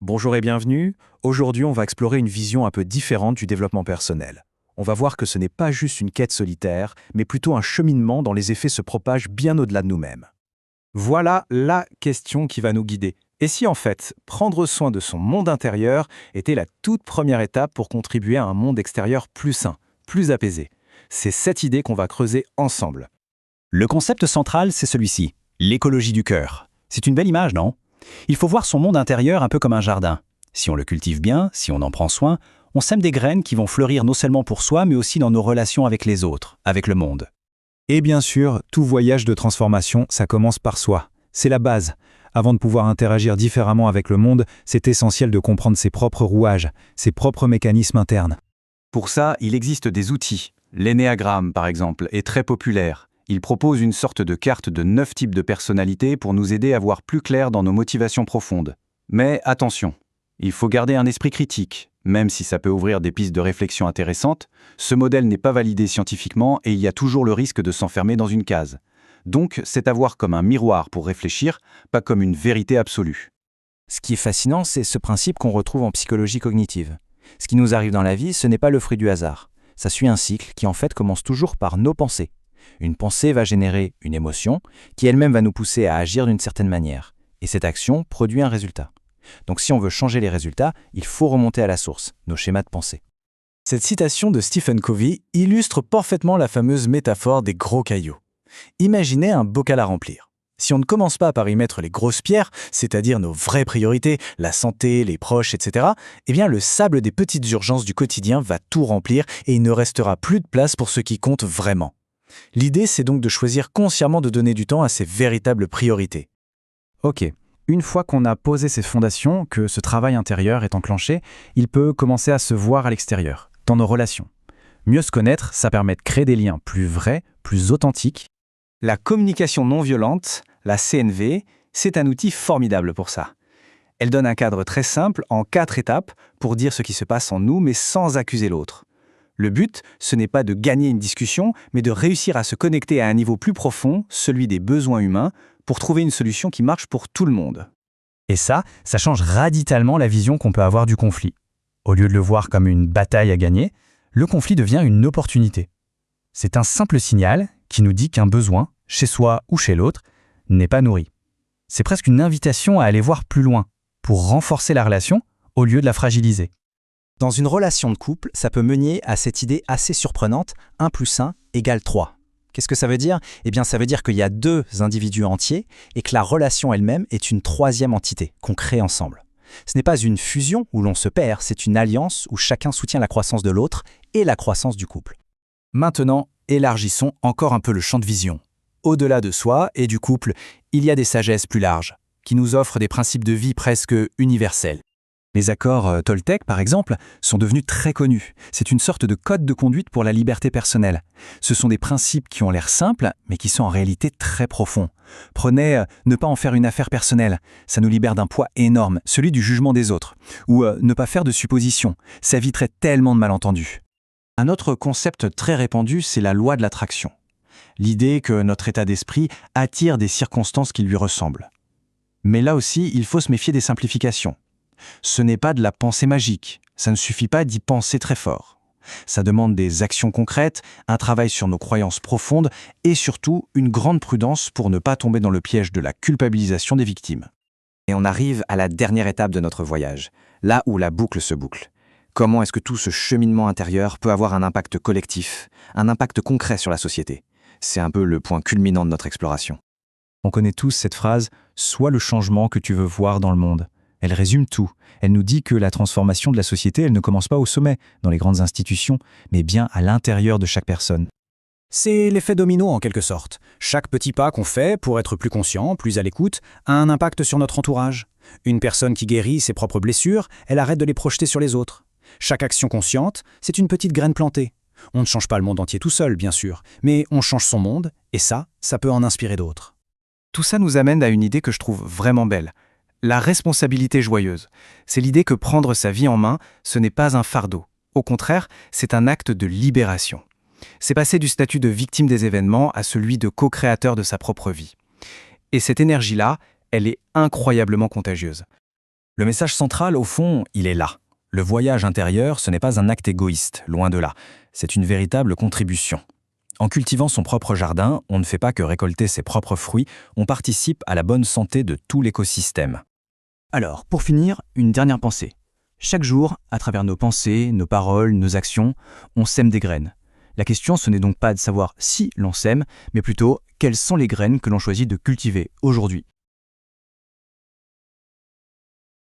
Bonjour et bienvenue. Aujourd'hui, on va explorer une vision un peu différente du développement personnel. On va voir que ce n'est pas juste une quête solitaire, mais plutôt un cheminement dont les effets se propagent bien au-delà de nous-mêmes. Voilà la question qui va nous guider. Et si en fait, prendre soin de son monde intérieur était la toute première étape pour contribuer à un monde extérieur plus sain, plus apaisé? C'est cette idée qu'on va creuser ensemble. Le concept central, c'est celui-ci, l'écologie du cœur. C'est une belle image, non? Il faut voir son monde intérieur un peu comme un jardin. Si on le cultive bien, si on en prend soin, on sème des graines qui vont fleurir non seulement pour soi, mais aussi dans nos relations avec les autres, avec le monde. Et bien sûr, tout voyage de transformation, ça commence par soi. C'est la base. Avant de pouvoir interagir différemment avec le monde, c'est essentiel de comprendre ses propres rouages, ses propres mécanismes internes. Pour ça, il existe des outils. L'énéagramme, par exemple, est très populaire. Il propose une sorte de carte de 9 types de personnalités pour nous aider à voir plus clair dans nos motivations profondes. Mais attention, il faut garder un esprit critique. Même si ça peut ouvrir des pistes de réflexion intéressantes, ce modèle n'est pas validé scientifiquement et il y a toujours le risque de s'enfermer dans une case. Donc, c'est à voir comme un miroir pour réfléchir, pas comme une vérité absolue. Ce qui est fascinant, c'est ce principe qu'on retrouve en psychologie cognitive. Ce qui nous arrive dans la vie, ce n'est pas le fruit du hasard. Ça suit un cycle qui en fait commence toujours par nos pensées. Une pensée va générer une émotion qui elle-même va nous pousser à agir d'une certaine manière. Et cette action produit un résultat. Donc si on veut changer les résultats, il faut remonter à la source, nos schémas de pensée. Cette citation de Stephen Covey illustre parfaitement la fameuse métaphore des gros cailloux. Imaginez un bocal à remplir. Si on ne commence pas par y mettre les grosses pierres, c'est-à-dire nos vraies priorités, la santé, les proches, etc., eh bien le sable des petites urgences du quotidien va tout remplir et il ne restera plus de place pour ce qui compte vraiment. L'idée, c'est donc de choisir consciemment de donner du temps à ces véritables priorités. Ok, une fois qu'on a posé ces fondations, que ce travail intérieur est enclenché, il peut commencer à se voir à l'extérieur, dans nos relations. Mieux se connaître, ça permet de créer des liens plus vrais, plus authentiques. La communication non violente, la CNV, c'est un outil formidable pour ça. Elle donne un cadre très simple en 4 étapes pour dire ce qui se passe en nous, mais sans accuser l'autre. Le but, ce n'est pas de gagner une discussion, mais de réussir à se connecter à un niveau plus profond, celui des besoins humains, pour trouver une solution qui marche pour tout le monde. Et ça change radicalement la vision qu'on peut avoir du conflit. Au lieu de le voir comme une bataille à gagner, le conflit devient une opportunité. C'est un simple signal qui nous dit qu'un besoin, chez soi ou chez l'autre, n'est pas nourri. C'est presque une invitation à aller voir plus loin, pour renforcer la relation au lieu de la fragiliser. Dans une relation de couple, ça peut mener à cette idée assez surprenante, 1 + 1 = 3. Qu'est-ce que ça veut dire? Eh bien, ça veut dire qu'il y a 2 individus entiers et que la relation elle-même est une 3e entité qu'on crée ensemble. Ce n'est pas une fusion où l'on se perd, c'est une alliance où chacun soutient la croissance de l'autre et la croissance du couple. Maintenant, élargissons encore un peu le champ de vision. Au-delà de soi et du couple, il y a des sagesses plus larges, qui nous offrent des principes de vie presque universels. Les accords Toltec, par exemple, sont devenus très connus. C'est une sorte de code de conduite pour la liberté personnelle. Ce sont des principes qui ont l'air simples, mais qui sont en réalité très profonds. Prenez ne pas en faire une affaire personnelle. Ça nous libère d'un poids énorme, celui du jugement des autres. Ou ne pas faire de suppositions. Ça éviterait tellement de malentendus. Un autre concept très répandu, c'est la loi de l'attraction. L'idée que notre état d'esprit attire des circonstances qui lui ressemblent. Mais là aussi, il faut se méfier des simplifications. Ce n'est pas de la pensée magique, ça ne suffit pas d'y penser très fort. Ça demande des actions concrètes, un travail sur nos croyances profondes et surtout une grande prudence pour ne pas tomber dans le piège de la culpabilisation des victimes. Et on arrive à la dernière étape de notre voyage, là où la boucle se boucle. Comment est-ce que tout ce cheminement intérieur peut avoir un impact collectif, un impact concret sur la société? C'est un peu le point culminant de notre exploration. On connaît tous cette phrase « Sois le changement que tu veux voir dans le monde ». Elle résume tout. Elle nous dit que la transformation de la société, elle ne commence pas au sommet, dans les grandes institutions, mais bien à l'intérieur de chaque personne. C'est l'effet domino en quelque sorte. Chaque petit pas qu'on fait pour être plus conscient, plus à l'écoute, a un impact sur notre entourage. Une personne qui guérit ses propres blessures, elle arrête de les projeter sur les autres. Chaque action consciente, c'est une petite graine plantée. On ne change pas le monde entier tout seul, bien sûr, mais on change son monde, et ça peut en inspirer d'autres. Tout ça nous amène à une idée que je trouve vraiment belle. La responsabilité joyeuse. C'est l'idée que prendre sa vie en main, ce n'est pas un fardeau. Au contraire, c'est un acte de libération. C'est passer du statut de victime des événements à celui de co-créateur de sa propre vie. Et cette énergie-là, elle est incroyablement contagieuse. Le message central, au fond, il est là. Le voyage intérieur, ce n'est pas un acte égoïste, loin de là. C'est une véritable contribution. En cultivant son propre jardin, on ne fait pas que récolter ses propres fruits, on participe à la bonne santé de tout l'écosystème. Alors, pour finir, une dernière pensée. Chaque jour, à travers nos pensées, nos paroles, nos actions, on sème des graines. La question, ce n'est donc pas de savoir si l'on sème, mais plutôt quelles sont les graines que l'on choisit de cultiver aujourd'hui.